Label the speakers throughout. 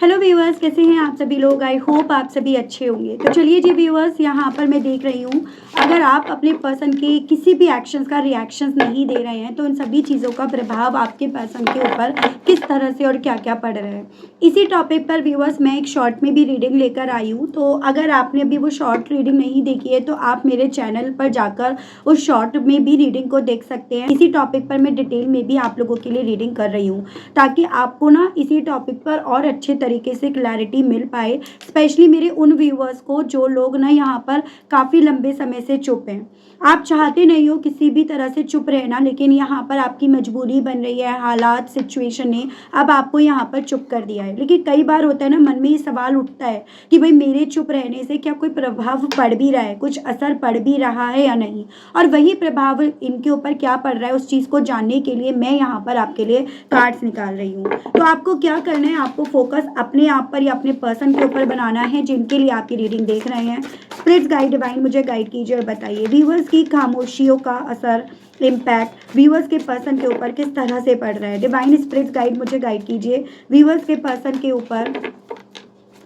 Speaker 1: Hello viewers, कैसे हैं आप सभी लोग। आई होप आप सभी अच्छे होंगे। तो चलिए जी व्यूअर्स, यहाँ पर मैं देख रही हूँ, अगर आप अपने पर्सन के किसी भी एक्शंस का रिएक्शंस नहीं दे रहे हैं तो उन सभी चीज़ों का प्रभाव आपके पर्सन के ऊपर किस तरह से और क्या क्या पड़ रहा है, इसी टॉपिक पर व्यूअर्स मैं एक शॉर्ट में भी रीडिंग लेकर आई हूँ। तो अगर आपने अभी वो शॉर्ट रीडिंग नहीं देखी है तो आप मेरे चैनल पर जाकर उस शॉर्ट में भी रीडिंग को देख सकते हैं। इसी टॉपिक पर मैं डिटेल में भी आप लोगों के लिए रीडिंग कर रही हूँ ताकि आपको ना इसी टॉपिक पर और अच्छे तरीके से क्लैरिटी मिल पाए, स्पेशली मेरे उन व्यूअर्स को जो लोग ना यहाँ पर काफ़ी लंबे समय से चुप हैं। आप चाहते नहीं हो किसी भी तरह से चुप रहना, लेकिन यहाँ पर आपकी मजबूरी बन रही है, हालात सिचुएशन ने अब आपको यहाँ पर चुप कर दिया है। लेकिन कई बार होता है ना, मन में ये सवाल उठता है कि भाई मेरे चुप रहने से क्या कोई प्रभाव पड़ भी रहा है, कुछ असर पड़ भी रहा है या नहीं, और वही प्रभाव इनके ऊपर क्या पड़ रहा है उस चीज़ को जानने के लिए मैं यहाँ पर आपके लिए कार्ड्स निकाल रही हूँ। तो आपको क्या करना है, आपको फोकस अपने आप पर या अपने पर्सन के ऊपर बनाना है जिनके लिए आपकी रीडिंग देख रहे हैं। स्पिरिट्स गाइड डिवाइन मुझे गाइड कीजिए और बताइए व्यूअर्स की खामोशियों का असर, इम्पैक्ट व्यूअर्स के पर्सन के ऊपर किस तरह से पड़ रहा है। डिवाइन स्पिरिट्स गाइड मुझे गाइड कीजिए व्यूअर्स के पर्सन के ऊपर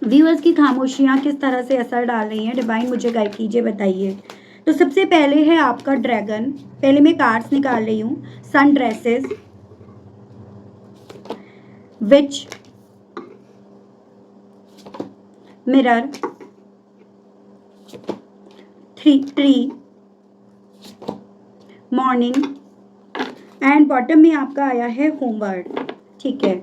Speaker 1: व्यूअर्स की खामोशियाँ किस तरह से असर डाल रही हैं। डिवाइन मुझे गाइड कीजिए, बताइए। तो सबसे पहले है आपका ड्रैगन। पहले मैं कार्ड्स निकाल रही हूँ। Sun dresses, witch, mirror, tree, morning and bottom में आपका आया है होमवर्ड। ठीक है,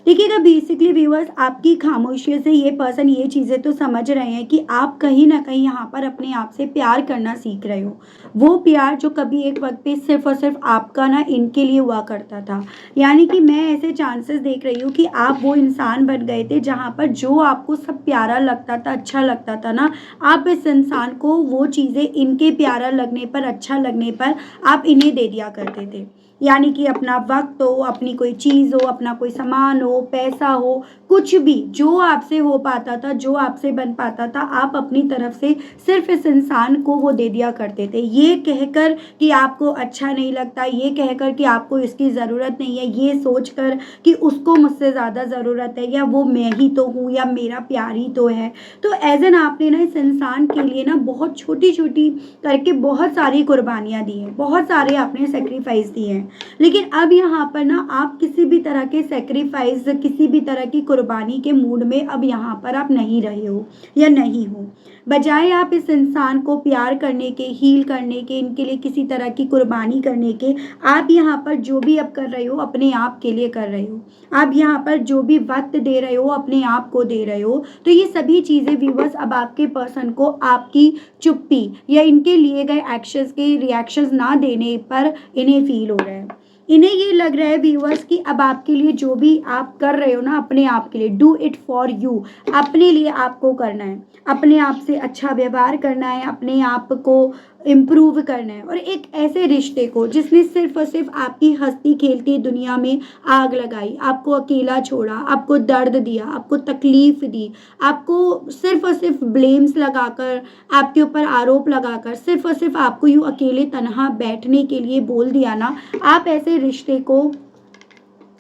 Speaker 1: देखिएगा बेसिकली व्यूअर्स, आपकी खामोशी से ये पर्सन ये चीज़ें तो समझ रहे हैं कि आप कहीं ना कहीं यहाँ पर अपने आप से प्यार करना सीख रहे हो। वो प्यार जो कभी एक वक्त पे सिर्फ और सिर्फ आपका ना इनके लिए हुआ करता था, यानी कि मैं ऐसे चांसेस देख रही हूँ कि आप वो इंसान बन गए थे जहाँ पर जो आपको सब प्यारा लगता था, अच्छा लगता था ना, आप इस इंसान को वो चीज़ें इनके प्यारा लगने पर, अच्छा लगने पर आप इन्हें दे दिया करते थे। यानी कि अपना वक्त हो, अपनी कोई चीज़ हो, अपना कोई सामान हो, पैसा हो, कुछ भी जो आपसे हो पाता था, जो आपसे बन पाता था, आप अपनी तरफ से सिर्फ इस इंसान को वो दे दिया करते थे, ये कहकर कि आपको अच्छा नहीं लगता, ये कहकर कि आपको इसकी ज़रूरत नहीं है, ये सोचकर कि उसको मुझसे ज़्यादा ज़रूरत है, या वो मैं ही तो हूँ, या मेरा प्यार ही तो है। तो एज एन आपने ना इस इंसान के लिए ना बहुत छोटी छोटी करके बहुत सारी कुर्बानियाँ दी हैं, बहुत सारे आपने सेक्रीफाइस दिए हैं। लेकिन अब यहाँ पर ना आप किसी भी तरह के सेक्रीफाइस, किसी भी तरह की कुर्बानी के मूड में अब यहाँ पर आप नहीं रहे हो या नहीं हो। बजाय आप इस इंसान को प्यार करने के, हील करने के, इनके लिए किसी तरह की कुर्बानी करने के, आप यहाँ पर जो भी अब कर रहे हो अपने आप के लिए कर रहे हो। आप यहाँ पर जो भी वक्त दे रहे हो अपने आप को दे रहे हो। तो ये सभी चीज़ें व्यूअर्स अब आपके पर्सन को आपकी चुप्पी या इनके लिए गए एक्शंस के रिएक्शंस ना देने पर इन्हें फील हो रहा है। इन्हें ये लग रहा है व्यूअर्स कि अब आपके लिए जो भी आप कर रहे हो ना, अपने आप के लिए, डू इट फॉर यू, अपने लिए आपको करना है, अपने आप से अच्छा व्यवहार करना है, अपने आप को इम्प्रूव करना है, और एक ऐसे रिश्ते को जिसने सिर्फ और सिर्फ आपकी हंसती खेलती दुनिया में आग लगाई, आपको अकेला छोड़ा, आपको दर्द दिया, आपको तकलीफ दी, आपको सिर्फ और सिर्फ ब्लेम्स लगाकर, आपके ऊपर आरोप लगाकर, सिर्फ और सिर्फ आपको यूँ अकेले तनहा बैठने के लिए बोल दिया ना, आप ऐसे रिश्ते को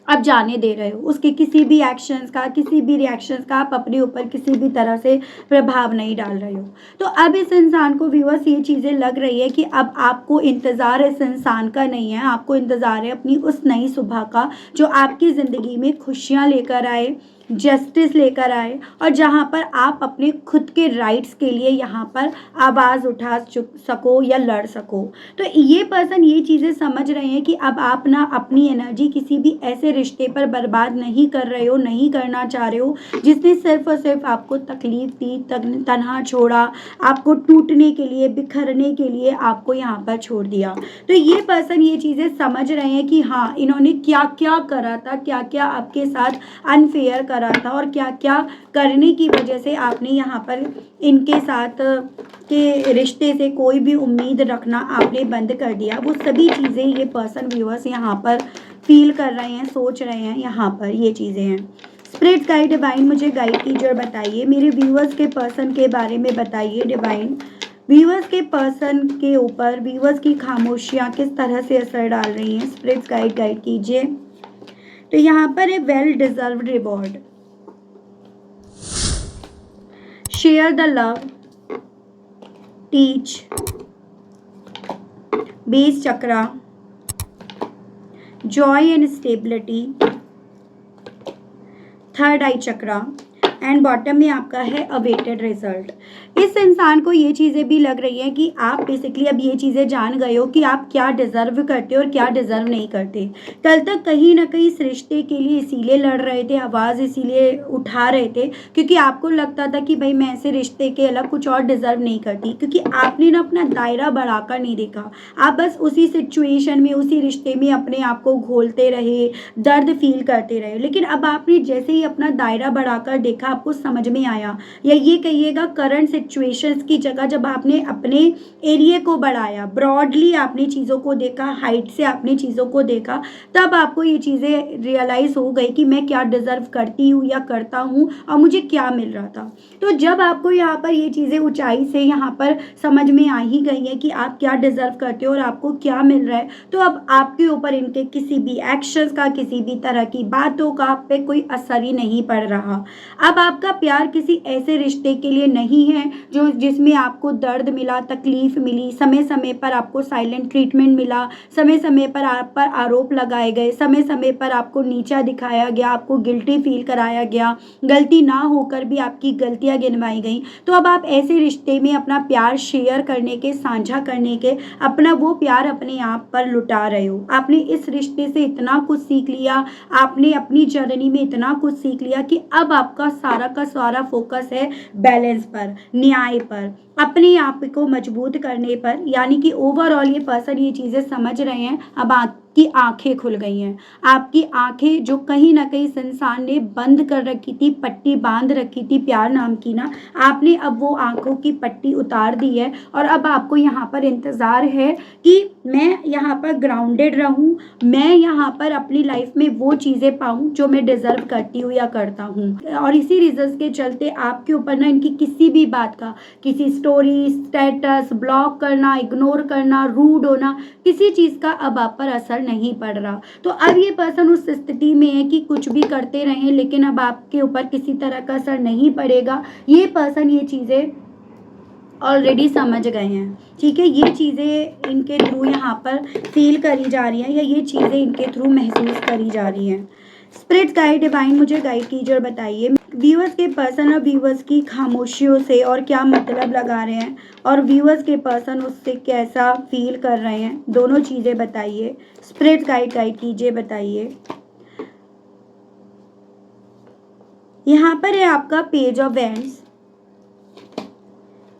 Speaker 1: अब जाने दे रहे हो। उसके किसी भी एक्शंस का, किसी भी रिएक्शंस का आप अपने ऊपर किसी भी तरह से प्रभाव नहीं डाल रहे हो। तो अब इस इंसान को व्यूअर्स ये चीज़ें लग रही है कि अब आपको इंतज़ार इस इंसान का नहीं है, आपको इंतज़ार है अपनी उस नई सुबह का जो आपकी ज़िंदगी में खुशियाँ लेकर आए, जस्टिस लेकर आए, और जहाँ पर आप अपने खुद के राइट्स के लिए यहाँ पर आवाज़ उठा सको या लड़ सको। तो ये पर्सन ये चीज़ें समझ रहे हैं कि अब आप ना अपनी एनर्जी किसी भी ऐसे रिश्ते पर बर्बाद नहीं कर रहे हो, नहीं करना चाह रहे हो जिसने सिर्फ और सिर्फ आपको तकलीफ दी, तन्हा छोड़ा, आपको टूटने के लिए, बिखरने के लिए आपको यहाँ पर छोड़ दिया। तो ये पर्सन ये चीज़ें समझ रहे हैं कि हाँ, इन्होंने क्या क्या करा था, क्या क्या आपके साथ अनफेयर करा था, और क्या क्या करने की वजह से आपने यहाँ पर इनके साथ के रिश्ते से कोई भी उम्मीद रखना आपने बंद कर दिया। वो सभी चीज़ें ये पर्सन व्यूअर्स यहाँ पर फील कर रहे हैं, सोच रहे हैं, यहाँ पर ये चीज़ें हैं। स्पिरिट गाइड डिवाइन मुझे गाइड कीजिए और बताइए मेरे व्यूअर्स के पर्सन के बारे में बताइए। डिवाइन व्यूअर्स के पर्सन के ऊपर व्यूअर्स की खामोशियाँ किस तरह से असर डाल रही हैं। स्पिरिट गाइड कीजिए। तो यहाँ पर है well deserved reward. Share the love, teach, base chakra, Joy and stability, third I chakra, and bottom में आपका है अवेटेड रिजल्ट। इस इंसान को ये चीज़ें भी लग रही हैं कि आप बेसिकली अब ये चीज़ें जान गए हो कि आप क्या डिज़र्व करते हो और क्या डिज़र्व नहीं करते। कल तक कहीं ना कहीं इस रिश्ते के लिए इसीलिए लड़ रहे थे, आवाज़ इसीलिए उठा रहे थे क्योंकि आपको लगता था कि भाई मैं ऐसे रिश्ते के अलग कुछ और डिज़र्व नहीं करती, क्योंकि आपने ना अपना दायरा बढ़ाकर नहीं देखा। आप बस उसी सिचुएशन में, उसी रिश्ते में अपने आप को घोलते रहे, दर्द फील करते रहे। लेकिन अब आपने जैसे ही अपना दायरा बढ़ाकर देखा, आपको समझ में आया, या ये कहिएगा करंट सिचुएशंस की जगह जब आपने अपने एरिया को बढ़ाया, ब्रॉडली आपने चीज़ों को देखा, हाइट से आपने चीज़ों को देखा, तब आपको ये चीज़ें रियलाइज़ हो गई कि मैं क्या डिज़र्व करती हूँ या करता हूँ और मुझे क्या मिल रहा था। तो जब आपको यहाँ पर ये चीज़ें ऊंचाई से यहाँ पर समझ में आ ही गई हैं कि आप क्या डिज़र्व करते हो और आपको क्या मिल रहा है, तो अब आपके ऊपर इनके किसी भी एक्शंस का, किसी भी तरह की बातों का आप पे कोई असर ही नहीं पड़ रहा। अब आपका प्यार किसी ऐसे रिश्ते के लिए नहीं है जो जिसमें आपको दर्द मिला, तकलीफ मिली, समय समय पर आपको साइलेंट ट्रीटमेंट मिला, समय समय पर आप पर आरोप लगाए गए, समय समय पर आपको नीचा दिखाया गया, आपको गिल्टी फील कराया गया, गलती ना होकर भी आपकी गलतियां गिनवाई गई। तो अब आप ऐसे रिश्ते में अपना प्यार शेयर करने के, साझा करने के, अपना वो प्यार अपने आप पर लुटा रहे हो। आपने इस रिश्ते से इतना कुछ सीख लिया, आपने अपनी जर्नी में इतना कुछ सीख लिया कि अब आपका सारा का सारा फोकस है बैलेंस पर, न्याय पर, अपने आप को मजबूत करने पर। यानी कि ओवरऑल ये पर्सन ये चीज़ें समझ रहे हैं, अब आपकी आंखें खुल गई हैं। आपकी आंखें जो कहीं ना कहीं इस इंसान ने बंद कर रखी थी, पट्टी बांध रखी थी प्यार नाम की ना, आपने अब वो आंखों की पट्टी उतार दी है और अब आपको यहाँ पर इंतज़ार है कि मैं यहाँ पर ग्राउंडेड रहूँ, मैं यहाँ पर अपनी लाइफ में वो चीज़ें पाऊँ जो मैं डिज़र्व करती हूँ या करता हूँ। और इसी रीजंस के चलते आपके ऊपर ना इनकी किसी भी बात का, किसी स्टोरी, स्टेटस, ब्लॉक करना, इग्नोर करना, रूड होना, किसी चीज़ का अब आप पर असर नहीं पड़ रहा। तो अब ये पर्सन उस स्थिति में है कि कुछ भी करते रहें लेकिन अब आपके ऊपर किसी तरह का असर नहीं पड़ेगा। ये पर्सन ये चीज़ें ऑलरेडी समझ गए हैं, ठीक है। ये चीज़ें इनके थ्रू यहाँ पर फील करी जा रही हैं या ये चीज़ें इनके थ्रू महसूस करी जा रही हैं। स्पिरिट गाइड डिवाइन मुझे गाइड कीजिए और बताइए व्यूअर्स के पर्सन और व्यूअर्स की खामोशियों से और क्या मतलब लगा रहे हैं और व्यूअर्स के पर्सन उससे कैसा फील कर रहे हैं, दोनों चीज़ें बताइए। स्पिरिट गाइड कीजिए, बताइए। यहाँ पर है आपका page of wands,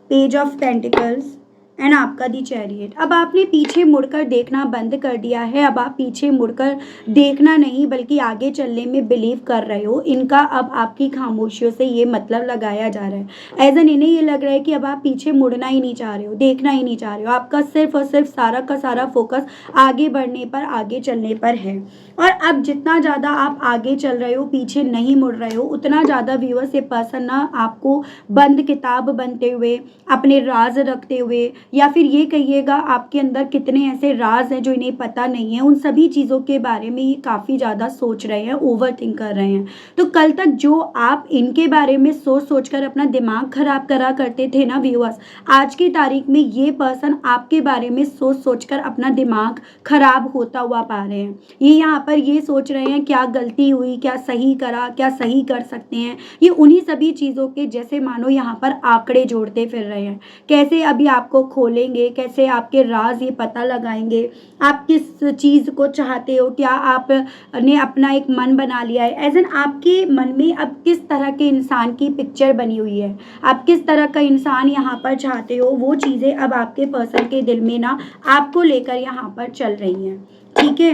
Speaker 1: page of pentacles and आपका दी चैरियट। अब आपने पीछे मुड़कर देखना बंद कर दिया है। अब आप पीछे मुड़कर देखना नहीं बल्कि आगे चलने में बिलीव कर रहे हो। इनका अब आपकी खामोशियों से ये मतलब लगाया जा रहा है। एज एन इन्हें ये लग रहा है कि अब आप पीछे मुड़ना ही नहीं चाह रहे हो, देखना ही नहीं चाह रहे हो। आपका सिर्फ और सिर्फ सारा का सारा फोकस आगे बढ़ने पर, आगे चलने पर है। और अब जितना ज़्यादा आप आगे चल रहे हो, पीछे नहीं मुड़ रहे हो, उतना ज़्यादा व्यूअर्स ये पर्सन ना आपको बंद किताब बनते हुए, अपने राज रखते हुए, या फिर ये कहिएगा आपके अंदर कितने ऐसे राज हैं जो इन्हें पता नहीं है, उन सभी चीज़ों के बारे में ये काफ़ी ज़्यादा सोच रहे हैं, ओवर थिंक कर रहे हैं। तो कल तक जो आप इनके बारे में सोच कर अपना दिमाग खराब करा करते थे ना व्यूअर्स, आज की तारीख में ये पर्सन आपके बारे में सोच कर अपना दिमाग खराब होता हुआ पा रहे हैं। ये यहाँ पर ये सोच रहे हैं क्या गलती हुई, क्या सही करा, क्या सही कर सकते हैं। ये उन्हीं सभी चीज़ों के जैसे मानो यहाँ पर आंकड़े जोड़ते फिर रहे हैं। कैसे अभी आपको खोलेंगे, कैसे आपके राज ये पता लगाएंगे, आप किस चीज़ को चाहते हो, क्या आपने अपना एक मन बना लिया है, एज एन आपके मन में अब किस तरह के इंसान की पिक्चर बनी हुई है, आप किस तरह का इंसान यहाँ पर चाहते हो, वो चीज़ें अब आपके पर्सन के दिल में ना आपको लेकर यहाँ पर चल रही हैं, ठीक है।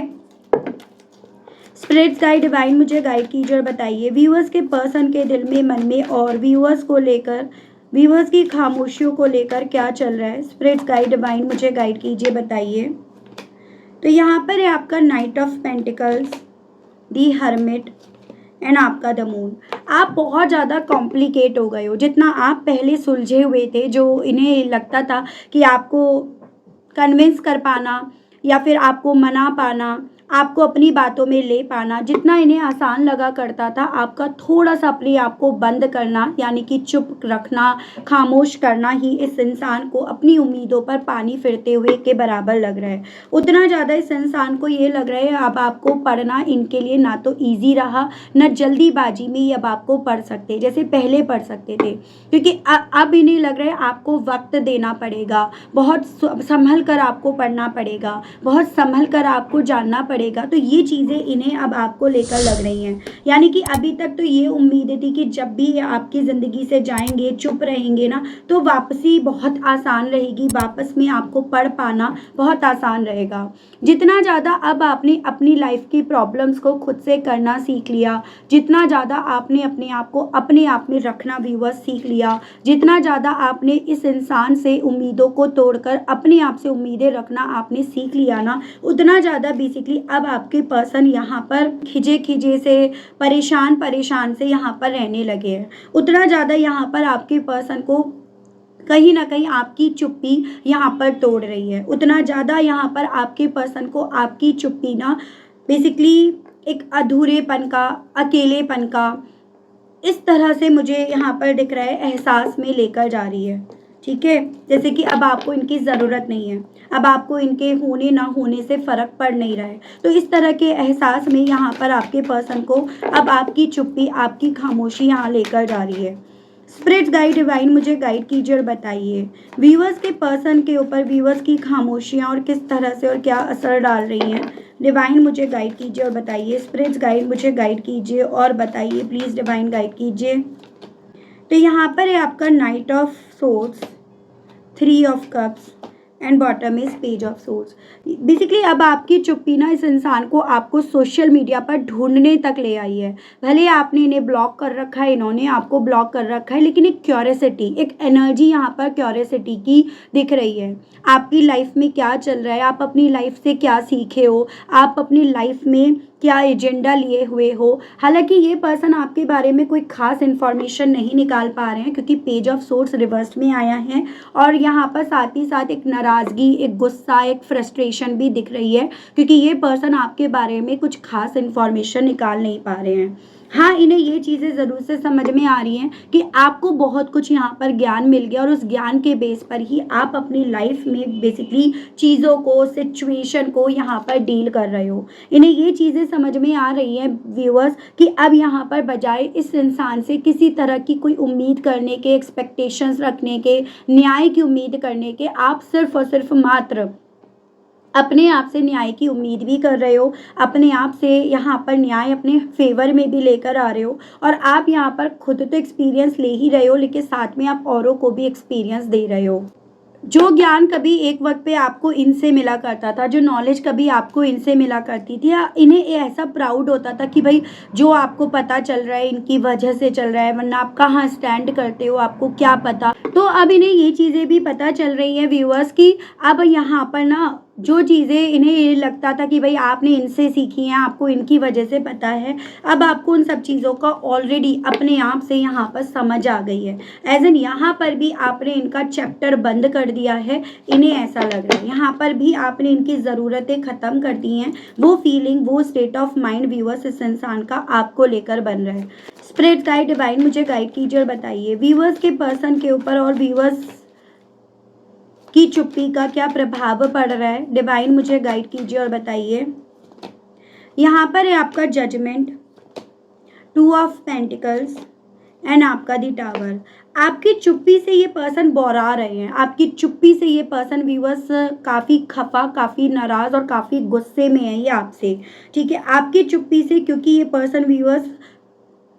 Speaker 1: स्पिरिट गाइड डिवाइन मुझे गाइड कीजिए और बताइए व्यूअर्स के पर्सन के दिल में, मन में और व्यूअर्स को लेकर, व्यूअर्स की खामोशियों को लेकर क्या चल रहा है। स्पिरिट गाइड डिवाइन मुझे गाइड कीजिए, बताइए। तो यहाँ पर है आपका night of pentacles, the hermit and आपका द मून। आप बहुत ज़्यादा कॉम्प्लिकेट हो गए हो। जितना आप पहले सुलझे हुए थे, जो इन्हें लगता था कि आपको कन्विंस कर पाना या फिर आपको मना पाना, आपको अपनी बातों में ले पाना, जितना इन्हें आसान लगा करता था आपका थोड़ा सा अपने आप को बंद करना यानी कि चुप रखना, खामोश करना ही इस इंसान को अपनी उम्मीदों पर पानी फिरते हुए के बराबर लग रहा है। उतना ज़्यादा इस इंसान को ये लग रहा है अब आपको पढ़ना इनके लिए ना तो ईजी रहा, न जल्दीबाजी में ही अब आपको पढ़ सकते जैसे पहले पढ़ सकते थे, क्योंकि अब इन्हें लग रहा है आपको वक्त देना पड़ेगा, बहुत संभल कर आपको पढ़ना पड़ेगा, बहुत संभल कर आपको जानना पड़ेगा। तो ये चीज़ें इन्हें अब आपको लेकर लग रही हैं, यानी कि अभी तक तो ये उम्मीदें थी कि जब भी आपकी ज़िंदगी से जाएंगे, चुप रहेंगे ना, तो वापसी बहुत आसान रहेगी, वापस में आपको पढ़ पाना बहुत आसान रहेगा। जितना ज़्यादा अब आपने अपनी लाइफ की प्रॉब्लम्स को खुद से करना सीख लिया, जितना ज़्यादा आपने अपने आप को अपने आप में रखना व्यूअर्स सीख लिया, जितना ज़्यादा आपने इस इंसान से उम्मीदों को तोड़कर अपने आप से उम्मीदें रखना आपने सीख लिया ना, उतना ज़्यादा बेसिकली अब आपके पर्सन यहाँ पर खिजे खिजे से, परेशान परेशान से यहाँ पर रहने लगे हैं। उतना ज़्यादा यहाँ पर आपके पर्सन को कहीं ना कहीं आपकी चुप्पी यहाँ पर तोड़ रही है। उतना ज़्यादा यहाँ पर आपके पर्सन को आपकी चुप्पी ना बेसिकली एक अधूरेपन का, अकेलेपन का, इस तरह से मुझे यहाँ पर दिख रहा है एहसास में लेकर जा रही है। ठीक है, जैसे कि अब आपको इनकी ज़रूरत नहीं है, अब आपको इनके होने ना होने से फ़र्क पड़ नहीं रहा है। तो इस तरह के एहसास में यहाँ पर आपके पर्सन को अब आपकी चुप्पी, आपकी खामोशी यहाँ लेकर जा रही है। स्पिरिट गाइड डिवाइन मुझे गाइड कीजिए और बताइए व्यूअर्स के पर्सन के ऊपर व्यूअर्स की खामोशियाँ और किस तरह से और क्या असर डाल रही हैं। डिवाइन मुझे गाइड कीजिए और बताइए। स्पिरिट गाइड मुझे गाइड कीजिए और बताइए प्लीज़, डिवाइन गाइड कीजिए। तो यहाँ पर है आपका night of swords, 3 of cups and bottom is page of swords. Basically अब आपकी चुप्पी ना इस इंसान को आपको सोशल मीडिया पर ढूंढने तक ले आई है। भले आपने इन्हें ब्लॉक कर रखा है, इन्होंने आपको ब्लॉक कर रखा है, लेकिन एक क्यूरियोसिटी, एक एनर्जी यहाँ पर क्यूरियोसिटी की दिख रही है। आपकी लाइफ में क्या चल रहा है, आप अपनी लाइफ से क्या सीखे हो, आप अपनी लाइफ में क्या एजेंडा लिए हुए हो। हालांकि ये पर्सन आपके बारे में कोई खास इन्फॉर्मेशन नहीं निकाल पा रहे हैं, क्योंकि पेज ऑफ सोर्स रिवर्स में आया है और यहाँ पर साथ ही साथ एक नाराज़गी, एक गुस्सा, एक फ्रस्ट्रेशन भी दिख रही है, क्योंकि ये पर्सन आपके बारे में कुछ खास इन्फॉर्मेशन निकाल नहीं पा रहे हैं। हाँ, इन्हें ये चीज़ें ज़रूर से समझ में आ रही हैं कि आपको बहुत कुछ यहाँ पर ज्ञान मिल गया और उस ज्ञान के बेस पर ही आप अपनी लाइफ में बेसिकली चीज़ों को, सिचुएशन को यहाँ पर डील कर रहे हो। इन्हें ये चीज़ें समझ में आ रही हैं व्यूअर्स कि अब यहाँ पर बजाय इस इंसान से किसी तरह की कोई उम्मीद करने के, एक्सपेक्टेशंस रखने के, न्याय की उम्मीद करने के, आप सिर्फ और सिर्फ मात्र अपने आप से न्याय की उम्मीद भी कर रहे हो, अपने आप से यहाँ पर न्याय अपने फेवर में भी लेकर आ रहे हो, और आप यहाँ पर खुद तो एक्सपीरियंस ले ही रहे हो, लेकिन साथ में आप औरों को भी एक्सपीरियंस दे रहे हो। जो ज्ञान कभी एक वक्त पे आपको इनसे मिला करता था, जो नॉलेज कभी आपको इनसे मिला करती थी, इन्हें ऐसा प्राउड होता था कि भाई जो आपको पता चल रहा है इनकी वजह से चल रहा है, वरना आप कहाँ स्टैंड करते हो आपको क्या पता। तो अब इन्हें ये चीज़ें भी पता चल रही हैं व्यूअर्स की अब यहाँ पर ना जो चीज़ें इन्हें ये लगता था कि भाई आपने इनसे सीखी हैं, आपको इनकी वजह से पता है, अब आपको उन सब चीज़ों का ऑलरेडी अपने आप से यहाँ पर समझ आ गई है। एज एन यहाँ पर भी आपने इनका चैप्टर बंद कर दिया है, इन्हें ऐसा लग रहा है यहाँ पर भी आपने इनकी ज़रूरतें ख़त्म कर दी हैं। वो फीलिंग, वो स्टेट ऑफ माइंड व्यूअर्स इस इंसान का आपको लेकर बन रहा है। स्पिरिट गाइड डिवाइन मुझे गाइड कीजिए और बताइए व्यूअर्स के पर्सन के ऊपर और व्यूअर्स की चुप्पी का क्या प्रभाव पड़ रहा है। डिवाइन मुझे गाइड कीजिए और बताइए। यहाँ पर है आपका जजमेंट, 2 ऑफ पेंटिकल्स एंड आपका दी टावर। आपकी चुप्पी से ये पर्सन बोरा रहे हैं, आपकी चुप्पी से ये पर्सन व्यूअर्स काफ़ी खफा, काफ़ी नाराज़ और काफ़ी गुस्से में है ये आपसे। ठीक है, आपकी चुप्पी से, क्योंकि ये पर्सन व्यूअर्स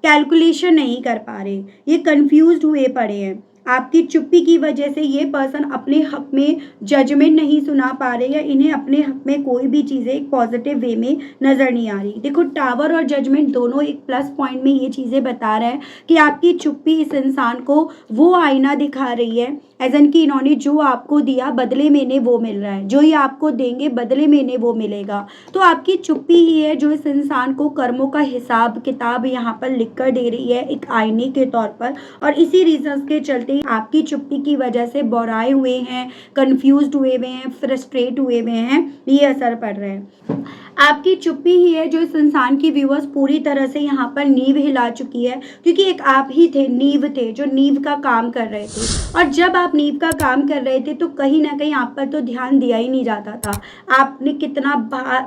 Speaker 1: कैलकुलेशन नहीं कर पा रहे, ये कंफ्यूज्ड हुए पड़े हैं। आपकी चुप्पी की वजह से ये पर्सन अपने हक में जजमेंट नहीं सुना पा रहे, या इन्हें अपने हक में कोई भी चीज़ें एक पॉजिटिव वे में नज़र नहीं आ रही। देखो, टावर और जजमेंट दोनों एक प्लस पॉइंट में ये चीज़ें बता रहा है कि आपकी चुप्पी इस इंसान को वो आईना दिखा रही है, एज एन कि इन्होंने जो आपको दिया बदले में इन्हें वो मिल रहा है, जो ये आपको देंगे बदले में इन्हें वो मिलेगा। तो आपकी चुप्पी ही है जो इस इंसान को कर्मों का हिसाब किताब यहाँ पर लिख कर दे रही है एक आईने के तौर पर, और इसी रीजंस के चलते चलते आपकी चुप्पी की वजह से बोराए हुए हैं, कंफ्यूज्ड हुए हुए हैं, फ्रस्ट्रेट हुए हुए हैं, ये असर पड़ रहा है। आपकी चुप्पी ही है जो इस इंसान की व्यूअर्स पूरी तरह से यहाँ पर नींव हिला चुकी है, क्योंकि एक आप ही थे, नींव थे जो नींव का काम कर रहे थे, और जब आप नींव का काम कर रहे थे तो कहीं ना कहीं आप पर तो ध्यान दिया ही नहीं जाता था। आपने कितना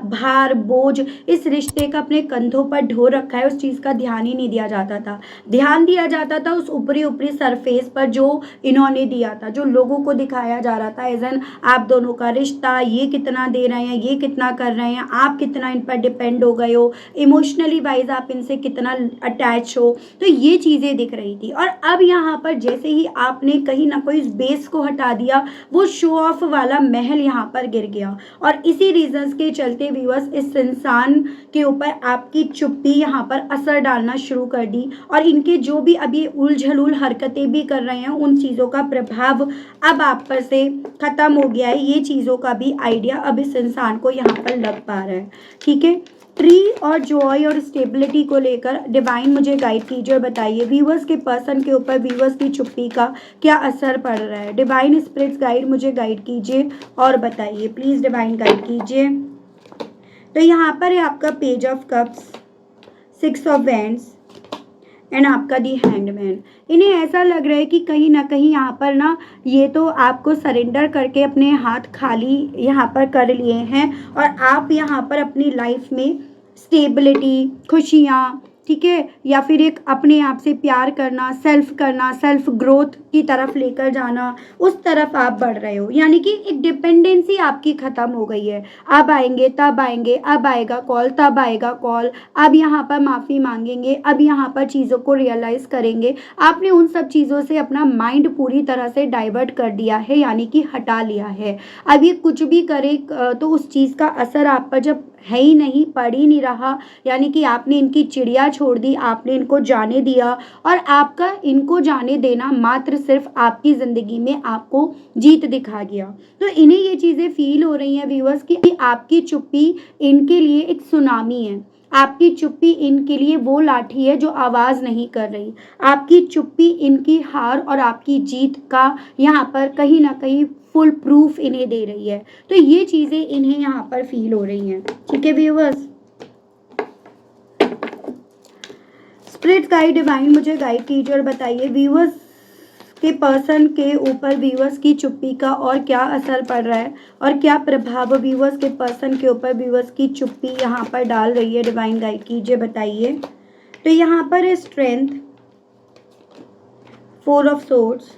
Speaker 1: भार बोझ इस रिश्ते का अपने कंधों पर ढो रखा है, उस चीज़ का ध्यान ही नहीं दिया जाता था। ध्यान दिया जाता था उस ऊपरी ऊपरी सरफेस पर जो इन्होंने दिया था, जो लोगों को दिखाया जा रहा था एज एन आप दोनों का रिश्ता, ये कितना दे रहे हैं, ये कितना कर रहे हैं, आप कितना इन पर डिपेंड हो गए हो, इमोशनली वाइज आप इनसे कितना अटैच हो, तो ये चीज़ें दिख रही थी। और अब यहाँ पर जैसे ही आपने कहीं ना कोई इस बेस को हटा दिया, वो शो ऑफ वाला महल यहाँ पर गिर गया, और इसी रीजंस के चलते व्यूअर्स इस इंसान के ऊपर आपकी चुप्पी यहाँ पर असर डालना शुरू कर दी, और इनके जो भी अभी उलझुल हरकतें भी कर रहे हैं उन चीज़ों का प्रभाव अब आप पर से खत्म हो गया है। ये चीज़ों का भी आइडिया अब इस इंसान को यहाँ पर लग पा रहा है। ठीक है, ट्री और जॉय और स्टेबिलिटी को लेकर डिवाइन मुझे गाइड कीजिए और बताइए व्यूअर्स के पर्सन के ऊपर व्यूअर्स की चुप्पी का क्या असर पड़ रहा है। डिवाइन स्पिरिट्स गाइड मुझे गाइड कीजिए और बताइए प्लीज़, डिवाइन गाइड कीजिए। तो यहाँ पर है आपका page of cups, 6 of wands and आपका दी हैंडमैन। इन्हें ऐसा लग रहा है कि कहीं ना कहीं यहाँ पर ना ये तो आपको सरेंडर करके अपने हाथ खाली यहाँ पर कर लिए हैं, और आप यहाँ पर अपनी लाइफ में स्टेबिलिटी, खुशियाँ, ठीक है, या फिर एक अपने आप से प्यार करना, सेल्फ ग्रोथ की तरफ लेकर जाना, उस तरफ आप बढ़ रहे हो। यानी कि एक डिपेंडेंसी आपकी ख़त्म हो गई है। अब आएंगे तब आएंगे, अब आएगा कॉल तब आएगा कॉल, अब यहाँ पर माफ़ी मांगेंगे, अब यहाँ पर चीज़ों को रियलाइज़ करेंगे। आपने उन सब चीज़ों से अपना माइंड पूरी तरह से डाइवर्ट कर दिया है, यानी कि हटा लिया है। अब ये कुछ भी करे तो उस चीज़ का असर आप पर जब है ही नहीं, पड़ ही नहीं रहा, यानी कि आपने इनकी चिड़िया छोड़ दी, आपने इनको जाने दिया, और आपका इनको जाने देना मात्र सिर्फ आपकी ज़िंदगी में आपको जीत दिखा गया। तो इन्हें ये चीज़ें फील हो रही हैं व्यूअर्स कि आपकी चुप्पी इनके लिए एक सुनामी है, आपकी चुप्पी इनके लिए वो लाठी है जो आवाज़ नहीं कर रही, आपकी चुप्पी इनकी हार और आपकी जीत का यहाँ पर कहीं ना कहीं फुल प्रूफ इन्हें दे रही है। तो ये चीज़ें इन्हें यहाँ पर फील हो रही हैं। ठीक है व्यूअर्स, स्पिरिट गाइड डिवाइन मुझे गाइड कीजिए और बताइए व्यूअर्स के पर्सन के ऊपर व्यूअर्स की चुप्पी का और क्या असर पड़ रहा है, और क्या प्रभाव व्यूअर्स के पर्सन के ऊपर व्यूअर्स की चुप्पी यहाँ पर डाल रही है। डिवाइन गाइड कीजिए, बताइए। तो यहाँ पर है स्ट्रेंथ, 4 ऑफ सोर्ड्स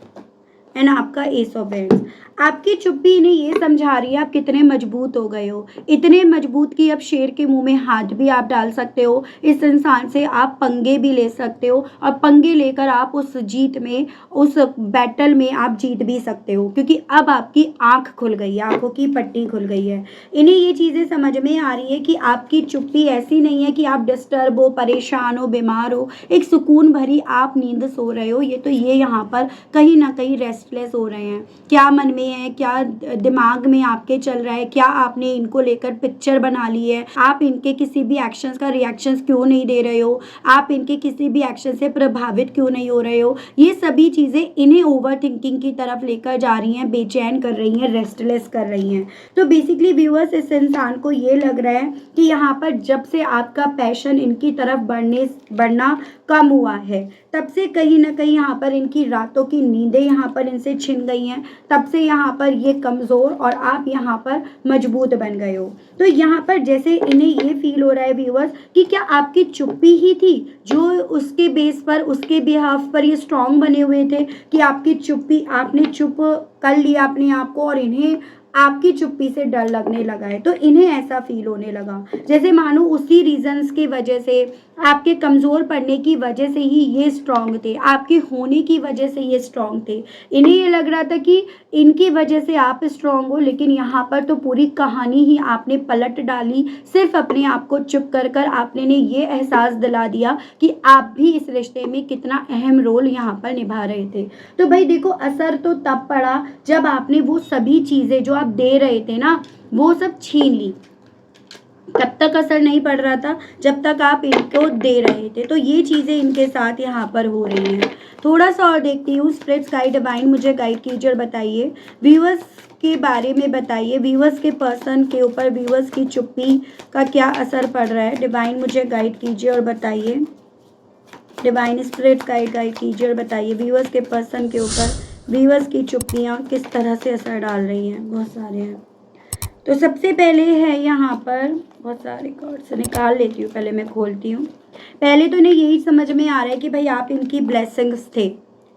Speaker 1: एंड आपका एस ऑफ वैंड्स। आपकी चुप्पी इन्हें ये समझा रही है आप कितने मजबूत हो गए हो, इतने मजबूत कि अब शेर के मुंह में हाथ भी आप डाल सकते हो, इस इंसान से आप पंगे भी ले सकते हो, और पंगे लेकर आप उस जीत में, उस बैटल में आप जीत भी सकते हो, क्योंकि अब आपकी आंख खुल गई है, आंखों की पट्टी खुल गई है। इन्हें ये चीज़ें समझ में आ रही है कि आपकी चुप्पी ऐसी नहीं है कि आप डिस्टर्ब हो, परेशान हो, बीमार हो, एक सुकून भरी आप नींद सो रहे हो। ये यहाँ पर कहीं ना कहीं रेस्टलेस हो रहे हैं। क्या मन में है, क्या दिमाग में आपके चल रहा है, क्या आपने इनको लेकर पिक्चर बना ली है, आप इनके किसी भी एक्शंस का रिएक्शंस क्यों नहीं दे रहे हो, आप इनके किसी भी एक्शन से प्रभावित क्यों नहीं हो रहे हो, ये सभी चीज़ें इन्हें ओवर थिंकिंग की तरफ लेकर जा रही हैं, बेचैन कर रही हैं, रेस्टलेस कर रही हैं। तो बेसिकली व्यूअर्स इस इंसान को ये लग रहा है कि यहाँ पर जब से आपका पैशन इनकी तरफ बढ़ना कम हुआ है, तब से कहीं ना कहीं यहाँ पर इनकी रातों की नींदें यहाँ पर इनसे छिन गई हैं, तब से यहाँ पर ये कमज़ोर और आप यहाँ पर मजबूत बन गए हो। तो यहाँ पर जैसे इन्हें ये फील हो रहा है व्यूअर्स कि क्या आपकी चुप्पी ही थी जो उसके बेस पर, उसके बिहाफ पर ये स्ट्रांग बने हुए थे, कि आपकी चुप्पी, आपने चुप कर लिया अपने आप को, और इन्हें आपकी चुप्पी से डर लगने लगा है। तो इन्हें ऐसा फील होने लगा जैसे मानो उसी रीजंस की वजह से, आपके कमज़ोर पड़ने की वजह से ही ये स्ट्रांग थे, आपके होने की वजह से ये स्ट्रांग थे। इन्हें ये लग रहा था कि इनकी वजह से आप स्ट्रांग हो, लेकिन यहाँ पर तो पूरी कहानी ही आपने पलट डाली। सिर्फ अपने आप को चुप कर कर आपने ने ये एहसास दिला दिया कि आप भी इस रिश्ते में कितना अहम रोल यहाँ पर निभा रहे थे। तो भाई देखो, असर तो तब पड़ा जब आपने वो सभी चीज़ें जो आप दे रहे थे ना, वो सब छीन ली। तब तक असर नहीं पड़ रहा था जब तक आप इनको दे रहे थे। तो ये चीज़ें इनके साथ यहाँ पर हो रही हैं। थोड़ा सा और देखती हूँ। स्प्रिट्स गाइड डिवाइन मुझे गाइड कीजिए और बताइए व्यूअर्स के बारे में, बताइए व्यूअर्स के पर्सन के ऊपर व्यूअर्स की चुप्पी का क्या असर पड़ रहा है। डिवाइन मुझे गाइड कीजिए और बताइए। डिवाइन स्पिरिट गाइड कीजिए और बताइए व्यूअर्स के पर्सन के ऊपर व्यूअर्स की चुप्पियाँ किस तरह से असर डाल रही हैं। बहुत सारे हैं। तो सबसे पहले है यहाँ पर, बहुत सारे कार्ड्स निकाल लेती हूँ, पहले मैं खोलती हूँ। पहले तो इन्हें यही समझ में आ रहा है कि भाई आप इनकी ब्लेसिंग्स थे,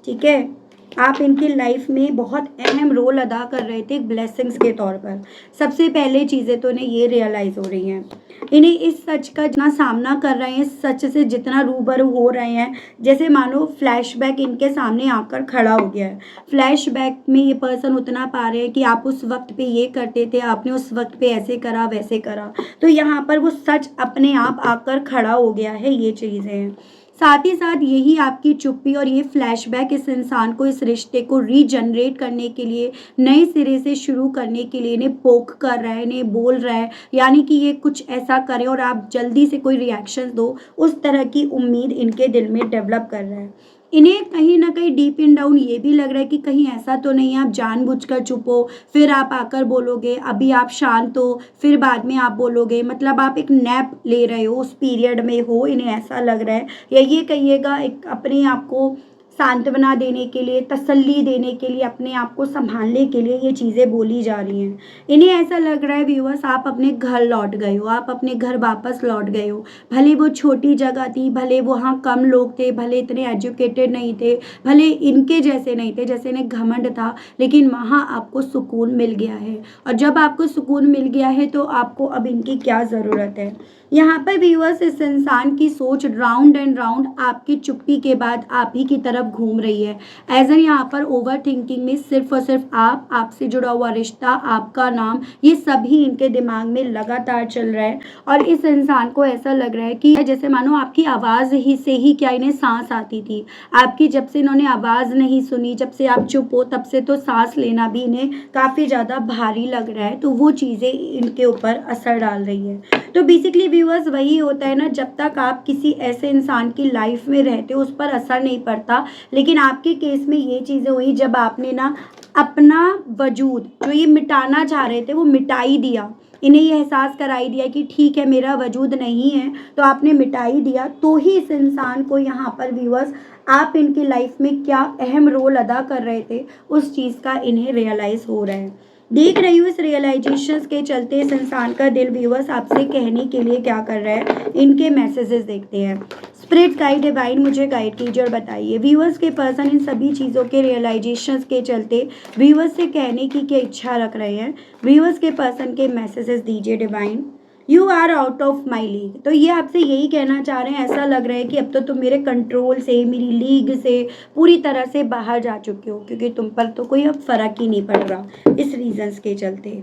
Speaker 1: ठीक है, आप इनकी लाइफ में बहुत अहम रोल अदा कर रहे थे ब्लेसिंग्स के तौर पर। सबसे पहले चीज़ें तो इन्हें ये रियलाइज़ हो रही हैं। इन्हें इस सच का जितना सामना कर रहे हैं, सच से जितना रूबरू हो रहे हैं, जैसे मानो फ्लैशबैक इनके सामने आकर खड़ा हो गया है। फ्लैशबैक में ये पर्सन उतना पा रहे हैं कि आप उस वक्त पे ये करते थे, आपने उस वक्त पे ऐसे करा वैसे करा। तो यहाँ पर वो सच अपने आप आकर खड़ा हो गया है। ये चीज़ें हैं। साथ ही साथ यही आपकी चुप्पी और ये फ्लैशबैक इस इंसान को, इस रिश्ते को रीजनरेट करने के लिए, नए सिरे से शुरू करने के लिए इन्हें पोक कर रहा है, इन्हें बोल रहा है, यानी कि ये कुछ ऐसा करें और आप जल्दी से कोई रिएक्शन दो, उस तरह की उम्मीद इनके दिल में डेवलप कर रहा है। इन्हें कहीं ना कहीं डीप इन डाउन ये भी लग रहा है कि कहीं ऐसा तो नहीं है आप जानबूझकर चुप हो, फिर आप आकर बोलोगे, अभी आप शांत हो, फिर बाद में आप बोलोगे, मतलब आप एक नैप ले रहे हो, उस पीरियड में हो, इन्हें ऐसा लग रहा है। या ये कहिएगा एक अपने आप को सांत्वना देने के लिए, तसल्ली देने के लिए, अपने आप को संभालने के लिए ये चीज़ें बोली जा रही हैं। इन्हें ऐसा लग रहा है व्यूअर्स आप अपने घर लौट गए हो, आप अपने घर वापस लौट गए हो। भले वो छोटी जगह थी, भले वहाँ कम लोग थे, भले इतने एजुकेटेड नहीं थे, भले इनके जैसे नहीं थे, जैसे इन्हें घमंड था, लेकिन वहाँ आपको सुकून मिल गया है। और जब आपको सुकून मिल गया है तो आपको अब इनकी क्या ज़रूरत है। यहाँ पर व्यूअर्स इस इंसान की सोच राउंड एंड राउंड आपकी चुप्पी के बाद आप ही की तरफ घूम रही है। एज एन यहाँ पर ओवर थिंकिंग में सिर्फ और सिर्फ आप, आपसे जुड़ा हुआ रिश्ता, आपका नाम, ये सभी इनके दिमाग में लगातार चल रहा है। और इस इंसान को ऐसा लग रहा है कि जैसे मानो आपकी आवाज़ ही से ही क्या इन्हें सांस आती थी। आपकी जब से इन्होंने आवाज़ नहीं सुनी, जब से आप चुप हो, तब से तो सांस लेना भी इन्हें काफ़ी ज़्यादा भारी लग रहा है। तो वो चीज़ें इनके ऊपर असर डाल रही है। तो बेसिकली व्यूअर्स वही होता है ना, जब तक आप किसी ऐसे इंसान की लाइफ में रहते हो उस पर असर नहीं पड़ता। लेकिन आपके केस में ये चीज़ें हुई जब आपने ना अपना वजूद जो ये मिटाना चाह रहे थे वो मिटा ही दिया, इन्हें ये एहसास कराई दिया कि ठीक है मेरा वजूद नहीं है, तो आपने मिटा ही दिया। तो ही इस इंसान को यहाँ पर व्यूअर्स आप इनकी लाइफ में क्या अहम रोल अदा कर रहे थे उस चीज़ का इन्हें रियलाइज़ हो रहा है। देख रही हूँ इस रियलाइजेशंस के चलते इस इंसान का दिल व्यूअर्स आपसे कहने के लिए क्या कर रहा है। इनके मैसेजेस देखते हैं। स्पिरिट गाइड डिवाइन मुझे गाइड कीजिए और बताइए व्यूअर्स के पर्सन इन सभी चीज़ों के रियलाइजेशंस के चलते व्यूअर्स से कहने की क्या इच्छा रख रहे हैं। व्यूअर्स के पर्सन के मैसेजेस दीजिए divine. You are out of my league. तो ये आपसे यही कहना चाह रहे हैं, ऐसा लग रहा है कि अब तो तुम मेरे कंट्रोल से, मेरी लीग से पूरी तरह से बाहर जा चुके हो, क्योंकि तुम पर तो कोई अब फर्क ही नहीं पड़ रहा इस रीजंस के चलते।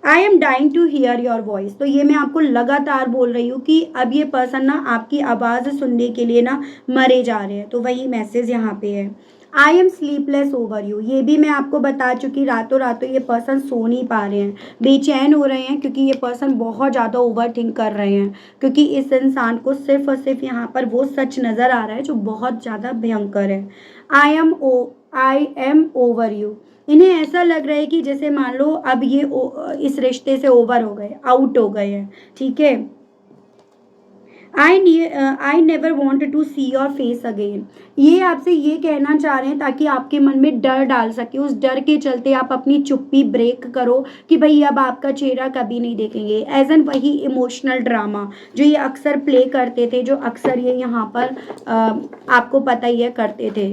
Speaker 1: I am dying to hear your voice. तो ये मैं आपको लगातार बोल रही हूँ कि अब ये पर्सन ना आपकी आवाज़ सुनने के लिए ना मरे जा रहे हैं। तो वही मैसेज यहाँ पे है। I am sleepless over you. ये भी मैं आपको बता चुकी, रातों रातों ये पर्सन सो नहीं पा रहे हैं, बेचैन हो रहे हैं, क्योंकि ये पर्सन बहुत ज़्यादा ओवर थिंक कर रहे हैं। क्योंकि इस इंसान को सिर्फ और सिर्फ यहाँ पर वो सच नज़र आ रहा है जो बहुत ज़्यादा भयंकर है। I am over you. इन्हें ऐसा लग रहा है कि जैसे मान लो अब ये इस रिश्ते से ओवर हो गए, आउट हो गए हैं, ठीक है। I never want to see your face again. ये आपसे ये कहना चाह रहे हैं ताकि आपके मन में डर डाल सके, उस डर के चलते आप अपनी चुप्पी ब्रेक करो कि भाई अब आपका चेहरा कभी नहीं देखेंगे। एज एन वही इमोशनल ड्रामा जो ये अक्सर प्ले करते थे, जो अक्सर ये यहाँ पर आपको पता ही है करते थे,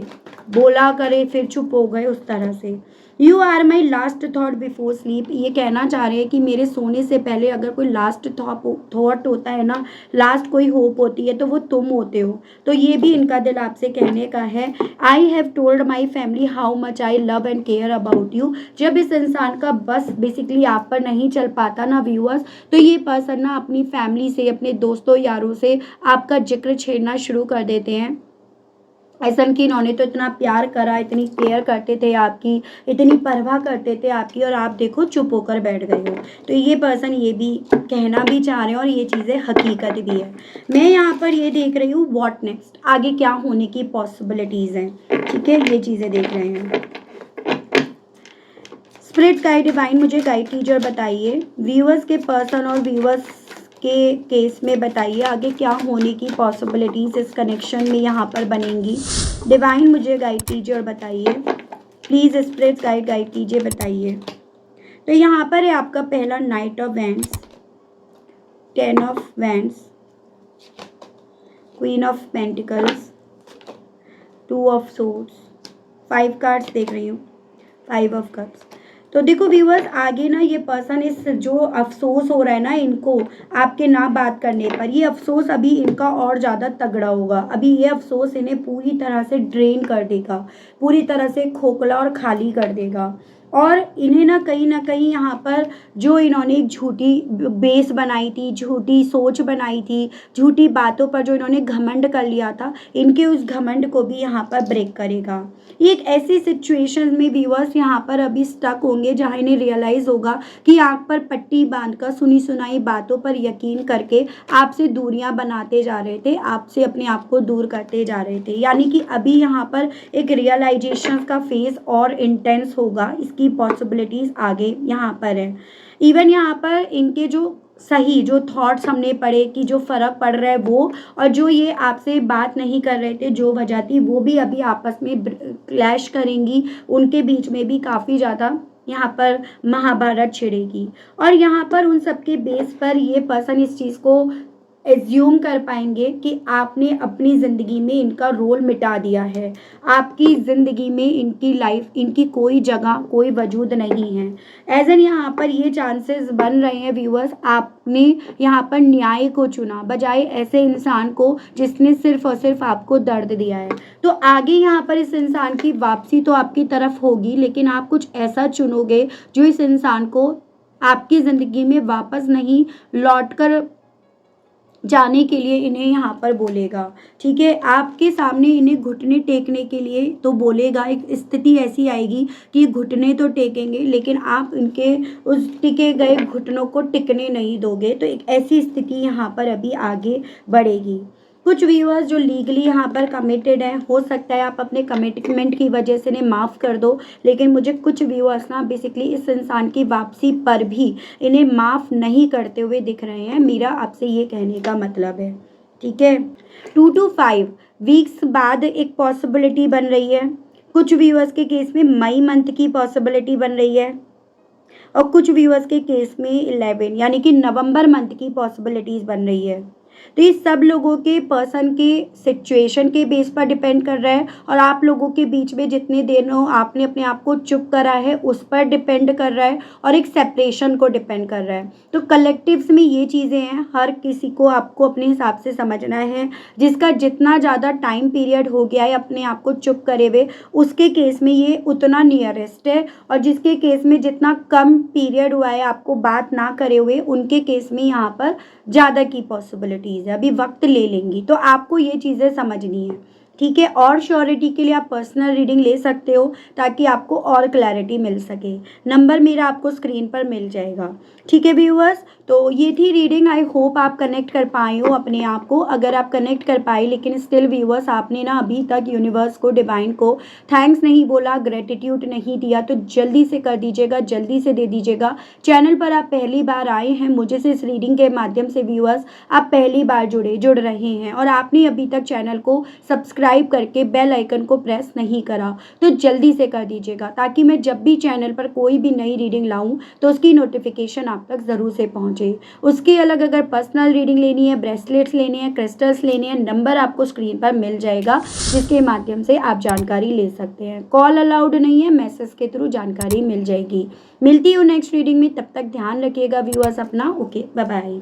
Speaker 1: बोला करे फिर चुप हो गए, उस तरह से। You are my last thought before sleep. ये कहना चाह रहे हैं कि मेरे सोने से पहले अगर कोई लास्ट थॉट होता है ना, लास्ट कोई होप होती है, तो वो तुम होते हो। तो ये भी इनका दिल आपसे कहने का है। I have told my family how much I love and care about you. जब इस इंसान का बस बेसिकली आप पर नहीं चल पाता ना व्यूअर्स, तो ये पर्सन ना अपनी फैमिली से, अपने दोस्तों यारों से आपका जिक्र छेड़ना शुरू कर देते हैं। ऐसा कि इन्होंने तो इतना प्यार करा, इतनी केयर करते थे आपकी, इतनी परवाह करते थे आपकी, और आप देखो चुप होकर बैठ गए हो। तो ये पर्सन ये भी कहना भी चाह रहे हैं और ये चीज़ें हकीकत भी है। मैं यहाँ पर ये देख रही हूँ व्हाट नेक्स्ट, आगे क्या होने की पॉसिबिलिटीज़ हैं। ठीक है, ये चीज़ें देख रहे हैं। स्पिरिट गाइड डिवाइन मुझे गाइड कीजिए और बताइए व्यूअर्स के पर्सन और व्यूअर्स के केस में बताइए आगे क्या होने की पॉसिबिलिटीज इस कनेक्शन में यहाँ पर बनेंगी। डिवाइन मुझे गाइड कीजिए और बताइए प्लीज़, स्पिरिट गाइड कीजिए, बताइए। तो यहाँ पर है आपका पहला night of wands, 10 of wands, queen of pentacles, 2 of swords, 5 cards देख रही हूँ, 5 ऑफ कप्स। तो देखो व्यूअर्स, आगे ना ये पर्सन इस जो अफसोस हो रहा है ना इनको आपके ना बात करने पर, ये अफसोस अभी इनका और ज़्यादा तगड़ा होगा। अभी ये अफसोस इन्हें पूरी तरह से ड्रेन कर देगा, पूरी तरह से खोखला और खाली कर देगा। और इन्हें ना कहीं यहाँ पर जो इन्होंने एक झूठी बेस बनाई थी, झूठी सोच बनाई थी, झूठी बातों पर जो इन्होंने घमंड कर लिया था, इनके उस घमंड को भी यहाँ पर ब्रेक करेगा। ये एक ऐसी सिचुएशन में व्यूअर्स यहाँ पर अभी स्टक होंगे जहाँ इन्हें रियलाइज़ होगा कि आँख पर पट्टी बांधकर सुनी सुनाई बातों पर यकीन करके आपसे दूरियां बनाते जा रहे थे, आपसे अपने आप को दूर करते जा रहे थे। यानी कि अभी यहाँ पर एक रियलाइजेशन का फेज और इंटेंस होगा, इसकी पॉसिबिलिटीज़ आगे यहाँ पर है। इवन यहाँ पर इनके जो सही जो थॉट्स हमने पढ़े कि जो फ़र्क पड़ रहा है वो, और जो ये आपसे बात नहीं कर रहे थे जो वजह थी, वो भी अभी आपस में क्लैश करेंगी, उनके बीच में भी काफ़ी ज़्यादा यहाँ पर महाभारत छिड़ेगी। और यहाँ पर उन सबके बेस पर ये पर्सन इस चीज़ को एज्यूम कर पाएंगे कि आपने अपनी ज़िंदगी में इनका रोल मिटा दिया है, आपकी ज़िंदगी में इनकी लाइफ, इनकी कोई जगह, कोई वजूद नहीं है। एज एन यहाँ पर ये चांसेस बन रहे हैं व्यूअर्स, आपने यहाँ पर न्याय को चुना बजाय ऐसे इंसान को जिसने सिर्फ और सिर्फ आपको दर्द दिया है। तो आगे यहाँ पर इस इंसान की वापसी तो आपकी तरफ होगी, लेकिन आप कुछ ऐसा चुनोगे जो इस इंसान को आपकी ज़िंदगी में वापस नहीं लौट कर जाने के लिए इन्हें यहाँ पर बोलेगा। ठीक है, आपके सामने इन्हें घुटने टेकने के लिए तो बोलेगा। एक स्थिति ऐसी आएगी कि घुटने तो टेकेंगे लेकिन आप इनके उस टिके गए घुटनों को टिकने नहीं दोगे। तो एक ऐसी स्थिति यहाँ पर अभी आगे बढ़ेगी। कुछ व्यूअर्स जो लीगली यहाँ पर कमिटेड हैं, हो सकता है आप अपने कमिटमेंट की वजह से इन्हें माफ़ कर दो, लेकिन मुझे कुछ व्यूअर्स ना बेसिकली इस इंसान की वापसी पर भी इन्हें माफ़ नहीं करते हुए दिख रहे हैं। मेरा आपसे ये कहने का मतलब है। ठीक है, 2 to 5 वीक्स बाद एक पॉसिबिलिटी बन रही है। कुछ व्यूअर्स के केस में मई मंथ की पॉसिबिलिटी बन रही है और कुछ व्यूअर्स के केस में 11 यानी कि नवंबर मंथ की पॉसिबिलिटीज़ बन रही है। तो ये सब लोगों के पर्सन के सिचुएशन के बेस पर डिपेंड कर रहा है और आप लोगों के बीच में जितने दिनों आपने अपने आप को चुप करा है उस पर डिपेंड कर रहा है और एक सेपरेशन को डिपेंड कर रहा है। तो कलेक्टिव्स में ये चीज़ें हैं, हर किसी को आपको अपने हिसाब से समझना है। जिसका जितना ज़्यादा टाइम पीरियड हो गया है अपने आप को चुप करे हुए, उसके केस में ये उतना नियरेस्ट है, और जिसके केस में जितना कम पीरियड हुआ है आपको बात ना करे हुए, उनके केस में यहाँ पर ज़्यादा की पॉसिबिलिटीज़ है। अभी वक्त ले लेंगी, तो आपको ये चीज़ें समझनी है। ठीक है, और श्योरिटी के लिए आप पर्सनल रीडिंग ले सकते हो ताकि आपको और क्लैरिटी मिल सके। नंबर मेरा आपको स्क्रीन पर मिल जाएगा। ठीक है व्यूअर्स, तो ये थी रीडिंग। आई होप आप कनेक्ट कर पाए हो अपने आप को। अगर आप कनेक्ट कर पाए लेकिन स्टिल व्यूअर्स आपने ना अभी तक यूनिवर्स को, डिवाइन को थैंक्स नहीं बोला, ग्रेटिट्यूड नहीं दिया, तो जल्दी से कर दीजिएगा, जल्दी से दे दीजिएगा। चैनल पर आप पहली बार आए हैं, मुझे से इस रीडिंग के माध्यम से व्यूअर्स आप पहली बार जुड़ रहे हैं और आपने अभी तक चैनल को सब्सक्राइब करके बेल आइकन को प्रेस नहीं करा, तो जल्दी से कर दीजिएगा ताकि मैं जब भी चैनल पर कोई भी नई रीडिंग लाऊं तो उसकी नोटिफिकेशन आप तक ज़रूर से पहुंचे। उसके अलग अगर पर्सनल रीडिंग लेनी है, ब्रेसलेट्स लेनी है, क्रिस्टल्स लेनी है, नंबर आपको स्क्रीन पर मिल जाएगा जिसके माध्यम से आप जानकारी ले सकते हैं। कॉल अलाउड नहीं है, मैसेज के थ्रू जानकारी मिल जाएगी। मिलती हूँ नेक्स्ट रीडिंग में, तब तक ध्यान रखिएगा व्यूअर्स अपना। Okay, bye bye.